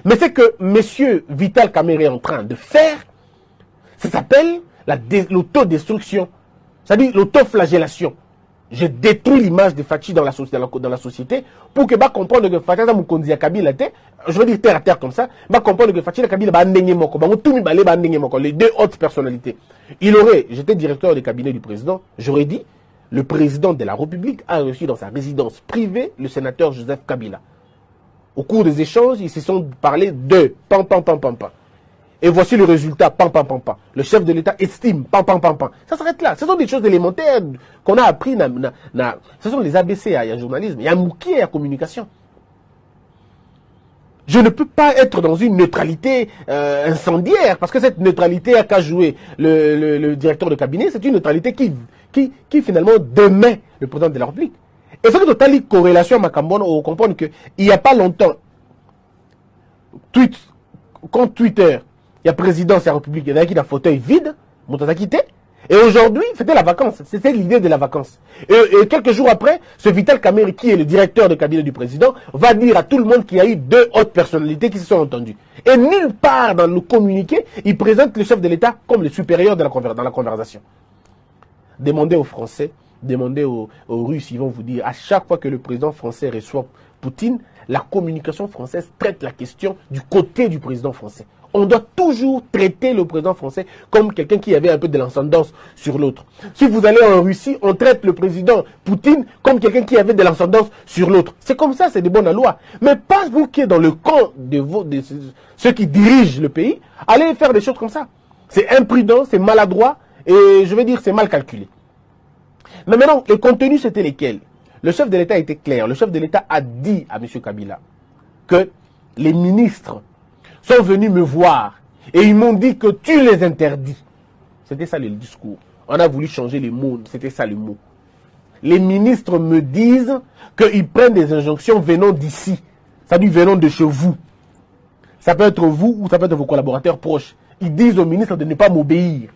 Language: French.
Mais ce que M. Vital Kamerhe est en train de faire, ça s'appelle l'autodestruction. C'est-à-dire l'autoflagellation. Je détruis l'image de Fachi dans la société pour que comprendre que Fachi est Mukonzi à Kabila. Je veux dire terre à terre comme ça. Comprendre que Fachi est Kabila, les deux hautes personnalités. J'étais directeur du cabinet du président, j'aurais dit, le président de la République a reçu dans sa résidence privée le sénateur Joseph Kabila. Au cours des échanges, ils se sont parlé de pam. Et voici le résultat, pam. Le chef de l'État estime, pam. Ça s'arrête là. Ce sont des choses élémentaires qu'on a appris. Ce sont les ABC, il y a journalisme, il y a Mouki, il y a communication. Je ne peux pas être dans une neutralité incendiaire, parce que cette neutralité a qu'à jouer le directeur de cabinet, c'est une neutralité qui finalement démet le président de la République. Et c'est que totale corrélation à Macambon, on comprend qu'il n'y a pas longtemps, contre Twitter, il y a président de la République, il y a qui a un fauteuil vide, Moutasa quitté. Et aujourd'hui, c'était la vacance, c'était l'idée de la vacance. Et quelques jours après, ce Vital Kamerhe, qui est le directeur de cabinet du président, va dire à tout le monde qu'il y a eu deux hautes personnalités qui se sont entendues. Et nulle part dans le communiqué, il présente le chef de l'État comme le supérieur dans la conversation. Demandez aux Français, demandez aux Russes, ils vont vous dire, à chaque fois que le président français reçoit Poutine, la communication française traite la question du côté du président français. On doit toujours traiter le président français comme quelqu'un qui avait un peu de l'ascendance sur l'autre. Si vous allez en Russie, on traite le président Poutine comme quelqu'un qui avait de l'ascendance sur l'autre. C'est comme ça, c'est de bonne loi. Mais pas vous qui êtes dans le camp de ceux qui dirigent le pays, allez faire des choses comme ça. C'est imprudent, c'est maladroit et je vais dire c'est mal calculé. Mais maintenant, le contenu c'était lesquels? Le chef de l'État était clair. Le chef de l'État a dit à M. Kabila que les ministres sont venus me voir et ils m'ont dit que tu les interdis. C'était ça le discours. On a voulu changer les mots, c'était ça le mot. Les ministres me disent qu'ils prennent des injonctions venant d'ici. Ça dit venant de chez vous. Ça peut être vous ou ça peut être vos collaborateurs proches. Ils disent aux ministres de ne pas m'obéir.